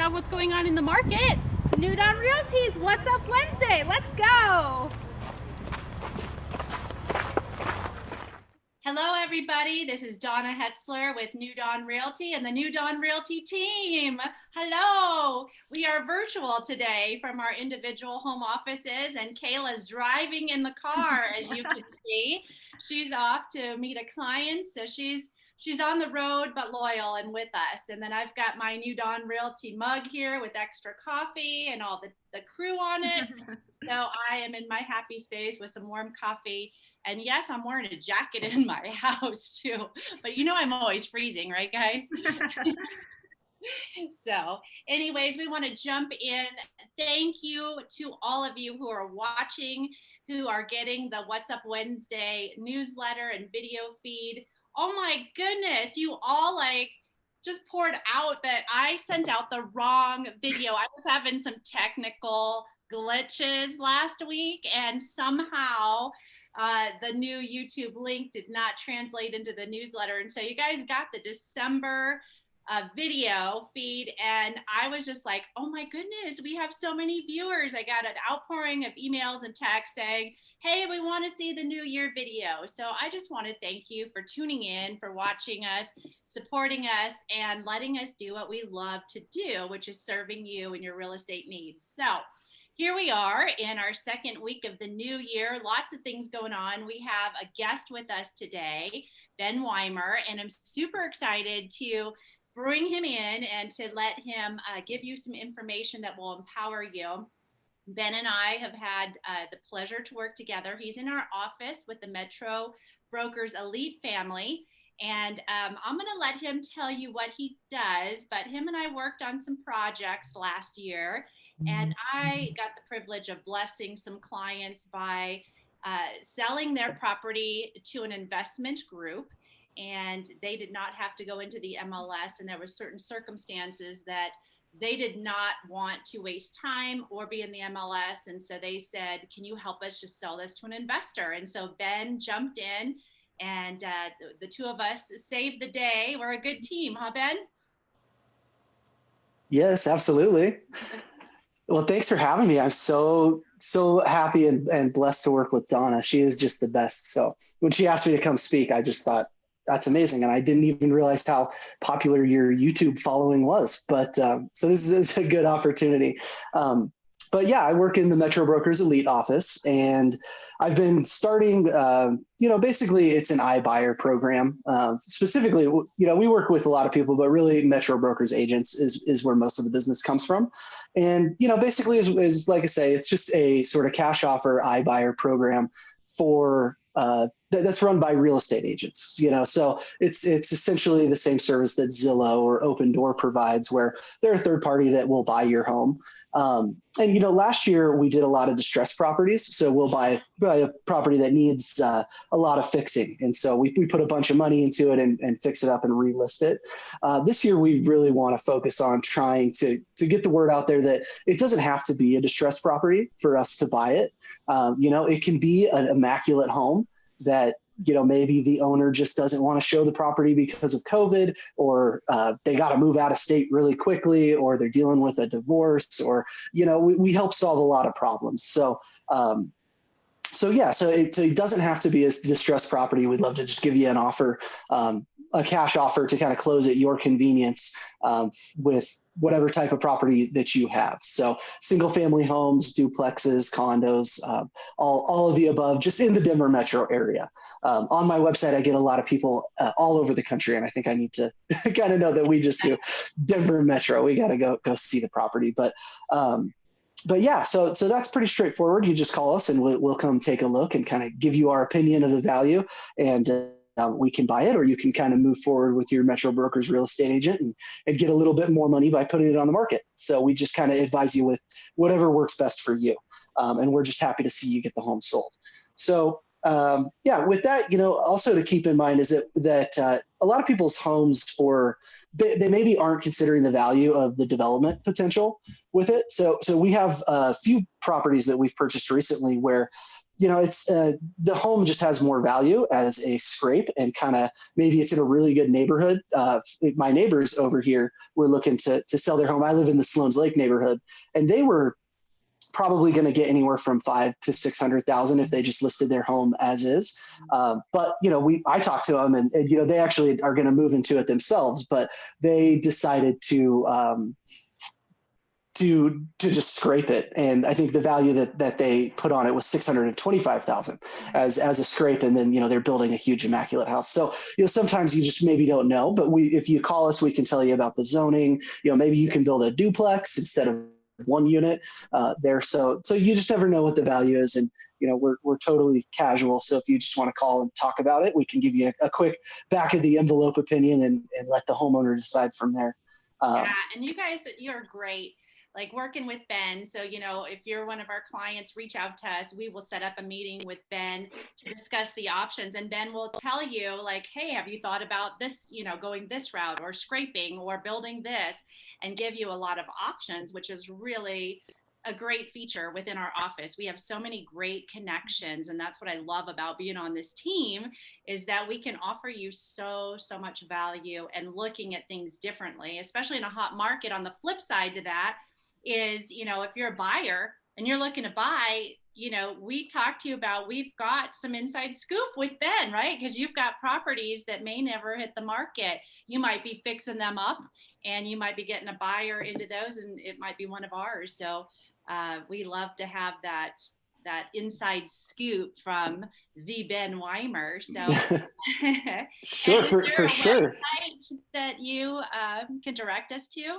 out what's going on in the market. It's New Dawn Realty's What's Up Wednesday. Let's go. Hello, everybody. This is Donna Hetzler with New Dawn Realty and the New Dawn Realty team. Hello. We are virtual today from our individual home offices, and Kayla's driving in the car, as you can see. She's off to meet a client, so she's on the road but loyal and with us. And then I've got my New Dawn Realty mug here with extra coffee and all the crew on it. So I am in my happy space with some warm coffee. And yes, I'm wearing a jacket in my house too. But you know I'm always freezing, right, guys? So anyways, we want to jump in. Thank you to all of you who are watching, who are getting the What's Up Wednesday newsletter and video feed. Oh my goodness, you all just poured out that I sent out the wrong video. I was having some technical glitches last week, and somehow the new YouTube link did not translate into the newsletter. And so you guys got the December video feed, and I was just like, oh my goodness, we have so many viewers. I got an outpouring of emails and texts saying, hey, we want to see the new year video. So I just want to thank you for tuning in, for watching us, supporting us, and letting us do what we love to do, which is serving you and your real estate needs. So here we are in our second week of the new year. Lots of things going on. We have a guest with us today, Ben Weimer, and I'm super excited to bring him in and to let him give you some information that will empower you. Ben and I have had the pleasure to work together. He's in our office with the Metro Brokers Elite family. And I'm going to let him tell you what he does. But him and I worked on some projects last year. And I got the privilege of blessing some clients by selling their property to an investment group. And they did not have to go into the MLS. And there were certain circumstances that they did not want to waste time or be in the MLS. And so they said, can you help us just sell this to an investor? And so Ben jumped in, and the two of us saved the day. We're a good team, huh, Ben? Yes, absolutely. Well, thanks for having me. I'm so happy and blessed to work with Donna. She is just the best. So when she asked me to come speak, I just thought, that's amazing. And I didn't even realize how popular your YouTube following was. But so this is a good opportunity. But yeah, I work in the Metro Brokers Elite office, and I've been starting, basically it's an iBuyer program. Specifically, we work with a lot of people, but really Metro Brokers agents is where most of the business comes from. And, basically is like I say, it's just a sort of cash offer iBuyer program for that's run by real estate agents, so it's essentially the same service that Zillow or Open Door provides, where they're a third party that will buy your home. And last year we did a lot of distressed properties. So we'll buy a property that needs a lot of fixing. And so we put a bunch of money into it and fix it up and relist it. This year, we really want to focus on trying to get the word out there that it doesn't have to be a distressed property for us to buy it. It can be an immaculate home that, maybe the owner just doesn't want to show the property because of COVID, or they got to move out of state really quickly, or they're dealing with a divorce, or, we help solve a lot of problems. So it doesn't have to be a distressed property. We'd love to just give you an offer, a cash offer to kind of close at your convenience with whatever type of property that you have. So single family homes, duplexes, condos, all of the above, just in the Denver metro area. On my website, I get a lot of people all over the country, and I think I need to kind of know that we just do Denver metro. We got to go see the property. But yeah, so that's pretty straightforward. You just call us and we'll come take a look and kind of give you our opinion of the value, and we can buy it, or you can kind of move forward with your Metro Brokers real estate agent and get a little bit more money by putting it on the market. So we just kind of advise you with whatever works best for you. And we're just happy to see you get the home sold. So with that, also to keep in mind is that a lot of people's homes they maybe aren't considering the value of the development potential with it. So we have a few properties that we've purchased recently where it's the home just has more value as a scrape, and kind of maybe it's in a really good neighborhood. My neighbors over here were looking to sell their home. I live in the Sloan's Lake neighborhood, and they were probably going to get anywhere from 500,000 to 600,000 if they just listed their home as is. But I talked to them, and they actually are going to move into it themselves, but they decided to just scrape it. And I think the value that they put on it was 625,000 as a scrape. And then, they're building a huge immaculate house. So, sometimes you just maybe don't know, but if you call us, we can tell you about the zoning. Maybe you can build a duplex instead of one unit there. So you just never know what the value is. And, we're totally casual. So if you just want to call and talk about it, we can give you a quick back of the envelope opinion and let the homeowner decide from there. Yeah. And you guys, you're great. Like working with Ben. So, if you're one of our clients, reach out to us. We will set up a meeting with Ben to discuss the options. And Ben will tell you like, hey, have you thought about this, going this route or scraping or building this, and give you a lot of options, which is really a great feature within our office. We have so many great connections. And that's what I love about being on this team, is that we can offer you so much value and looking at things differently, especially in a hot market. On the flip side to that, is, if you're a buyer and you're looking to buy, we talked to you about, we've got some inside scoop with Ben, right? Because you've got properties that may never hit the market. You might be fixing them up and you might be getting a buyer into those, and it might be one of ours. So we love to have that inside scoop from the Ben Weimer. So sure, for sure. That you can direct us to?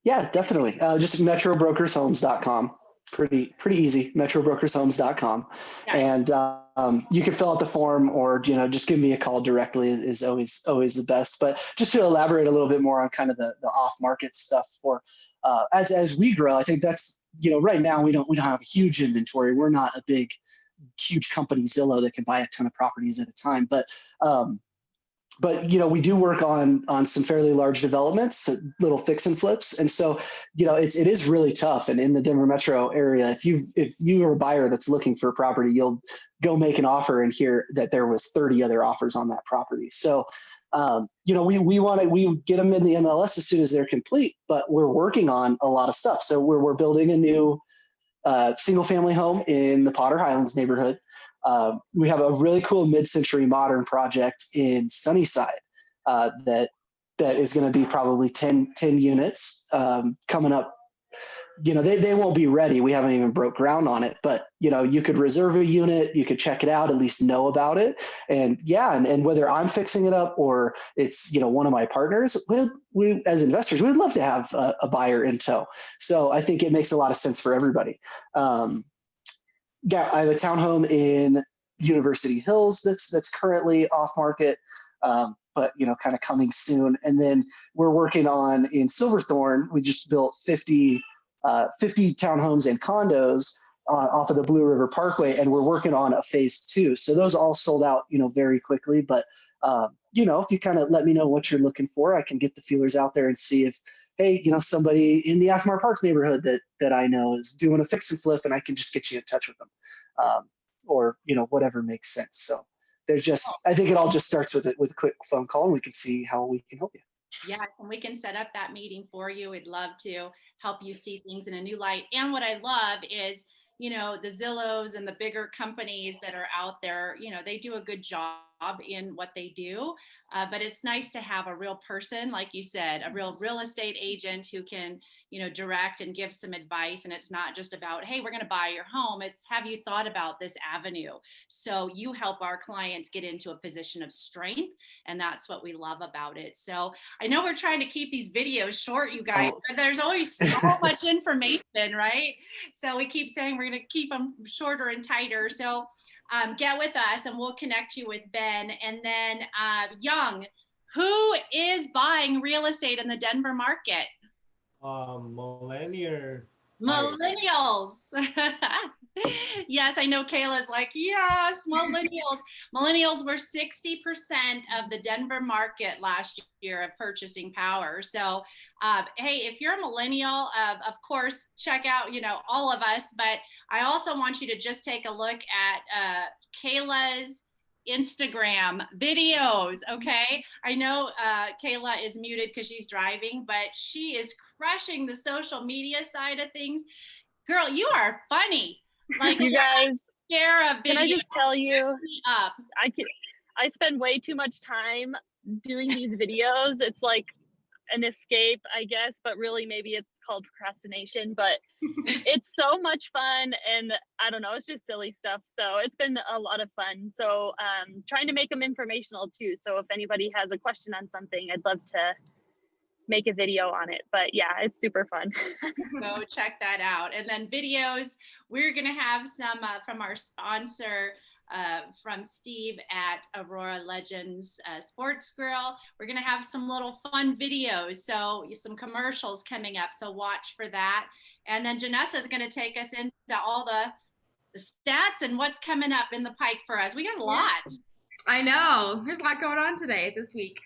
Yeah, definitely. Just metrobrokershomes.com. Pretty easy. Metrobrokershomes.com. Okay. And you can fill out the form, or just give me a call directly is always the best. But just to elaborate a little bit more on kind of the off market stuff for as we grow, I think that's right now we don't have a huge inventory. We're not a huge company, Zillow, that can buy a ton of properties at a time, but we do work on some fairly large developments, little fix and flips. And so, it is really tough. And in the Denver metro area, if you are a buyer that's looking for a property, you'll go make an offer and hear that there was 30 other offers on that property. So, we get them in the MLS as soon as they're complete, but we're working on a lot of stuff. So we're building a new single family home in the Potter Highlands neighborhood. We have a really cool mid-century modern project in Sunnyside that is going to be probably 10 units coming up. They won't be ready. We haven't even broke ground on it, but you could reserve a unit, you could check it out, at least know about it. And and whether I'm fixing it up or it's, one of my partners, we as investors, we'd love to have a buyer in tow. So I think it makes a lot of sense for everybody. I have a townhome in University Hills that's currently off market, but kind of coming soon. And then we're working on in Silverthorne. We just built 50 townhomes and condos off of the Blue River Parkway, and we're working on a phase 2. So those all sold out, very quickly. But if you kind of let me know what you're looking for, I can get the feelers out there and see if, hey, somebody in the Akmar Park neighborhood that I know is doing a fix and flip, and I can just get you in touch with them, or whatever makes sense. So I think it all just starts with a quick phone call, and we can see how we can help you. Yeah, and we can set up that meeting for you. We'd love to help you see things in a new light. And what I love is, the Zillows and the bigger companies that are out there, they do a good job in what they do. But it's nice to have a real person, like you said, a real estate agent who can, direct and give some advice. And it's not just about, hey, we're going to buy your home. It's, have you thought about this avenue? So you help our clients get into a position of strength. And that's what we love about it. So I know we're trying to keep these videos short, you guys, but there's always so much information, right? So we keep saying we're going to keep them shorter and tighter. So get with us and we'll connect you with Ben. And then Young, who is buying real estate in the Denver market? Millennials. Millennials. Yes, I know Kayla's like, yes, millennials. Millennials were 60% of the Denver market last year of purchasing power. So, hey, if you're a millennial, of course, check out, all of us. But I also want you to just take a look at Kayla's Instagram videos. Okay. I know Kayla is muted because she's driving, but she is crushing the social media side of things. Girl, you are funny. Like, you guys, share a video. can I just tell you, up. I spend way too much time doing these videos. It's like an escape, I guess, but really maybe it's called procrastination, but it's so much fun, and I don't know, it's just silly stuff. So it's been a lot of fun. So trying to make them informational too. So if anybody has a question on something, I'd love to make a video on it. But yeah, it's super fun. Go check that out. And then videos, we're going to have some from our sponsor, from Steve at Aurora Legends Sports Grill. We're going to have some little fun videos, so some commercials coming up, so watch for that. And then Janessa is going to take us into all the stats and what's coming up in the pike for us. We got a lot. I know. There's a lot going on this week.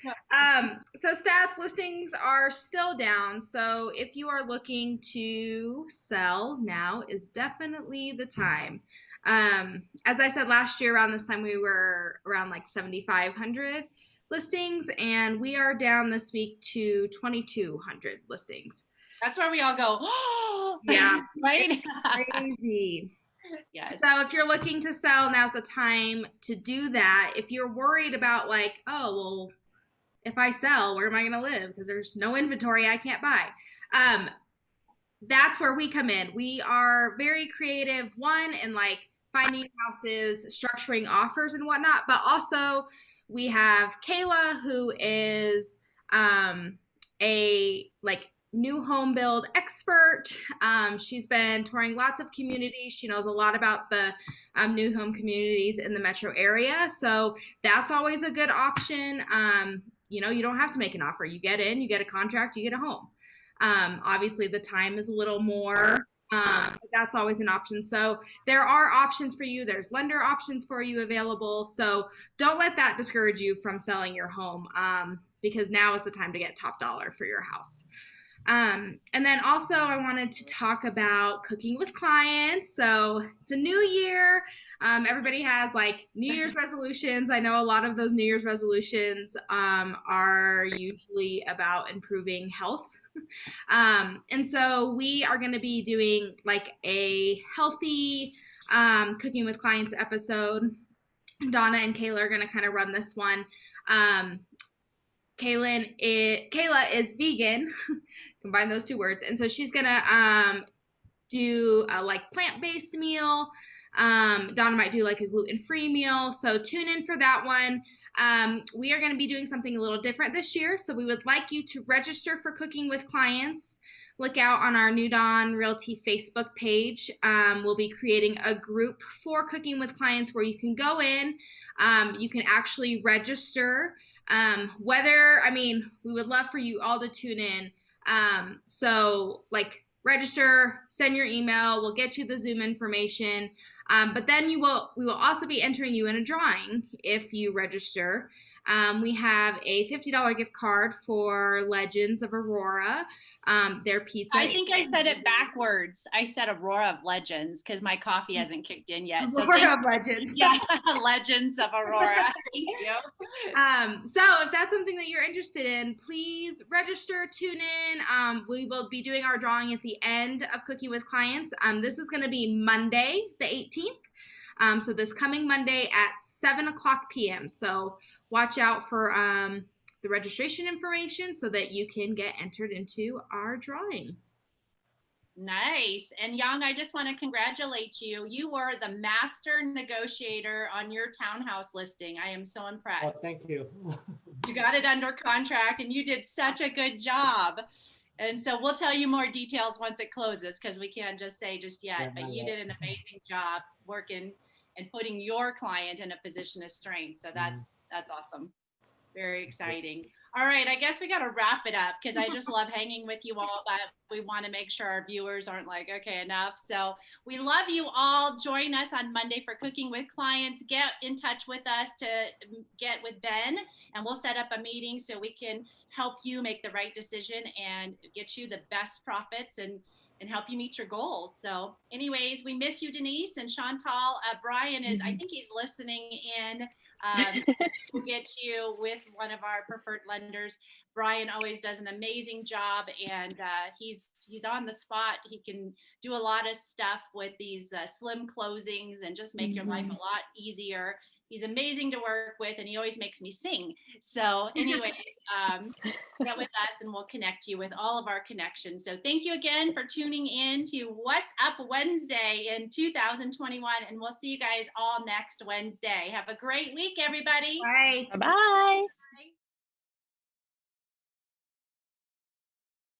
So stats listings are still down. So if you are looking to sell, now is definitely the time. As I said last year around this time, we were around like 7,500 listings, and we are down this week to 2,200 listings. That's where we all go, oh, yeah, right? Crazy. Yes. So if you're looking to sell, now's the time to do that. If you're worried about like, oh, well, if I sell, where am I going to live? Because there's no inventory, I can't buy. That's where we come in. We are very creative, one, in like finding houses, structuring offers and whatnot, but also we have Kayla, who is a like new home build expert. She's been touring lots of communities. She knows a lot about the new home communities in the metro area. So that's always a good option. You don't have to make an offer. You get in, you get a contract, you get a home. Obviously the time is a little more, but that's always an option. So there are options for you. There's lender options for you available. So don't let that discourage you from selling your home, because now is the time to get top dollar for your house. And then also I wanted to talk about cooking with clients. So it's a new year. Everybody has like New Year's resolutions. I know a lot of those New Year's resolutions are usually about improving health. And so we are going to be doing like a healthy cooking with clients episode. Donna and Kayla are going to kind of run this one. Kayla is vegan, combine those two words. And so she's going to do a like plant-based meal. Donna might do like a gluten-free meal. So tune in for that one. We are going to be doing something a little different this year. So we would like you to register for Cooking with Clients. Look out on our New Dawn Realty Facebook page. We'll be creating a group for Cooking with Clients where you can go in. You can actually register. We would love for you all to tune in. So like register, send your email, we'll get you the Zoom information. But then we will also be entering you in a drawing if you register. We have a $50 gift card for Legends of Aurora. Their pizza. I think I said it backwards. I said Aurora of Legends because my coffee hasn't kicked in yet. Aurora of Legends. Yeah, Legends of Aurora. Thank you. So if that's something that you're interested in, please register, tune in. We will be doing our drawing at the end of Cooking with Clients. This is going to be Monday, the 18th. So this coming Monday at 7:00 p.m. So watch out for the registration information so that you can get entered into our drawing. Nice. And Young, I just want to congratulate you. You were the master negotiator on your townhouse listing. I am so impressed. Oh, thank you. You got it under contract and you did such a good job. And so we'll tell you more details once it closes because we can't just say just yet, Yeah, but you did an amazing job working and putting your client in a position of strength. So that's awesome. Very exciting. All right, I guess we got to wrap it up because I just love hanging with you all, but we want to make sure our viewers aren't like, okay, enough. So we love you all. Join us on Monday for Cooking with Clients. Get in touch with us to get with Ben, and we'll set up a meeting so we can help you make the right decision and get you the best profits and help you meet your goals. So anyways, we miss you, Denise and Chantal. Brian is, I think he's listening in. We'll get you with one of our preferred lenders. Brian always does an amazing job, and he's on the spot. He can do a lot of stuff with these slim closings and just make your life a lot easier. He's amazing to work with, and he always makes me sing. So anyways, get with us and we'll connect you with all of our connections. So thank you again for tuning in to What's Up Wednesday in 2021, and we'll see you guys all next Wednesday. Have a great week, everybody. Bye. Bye-bye.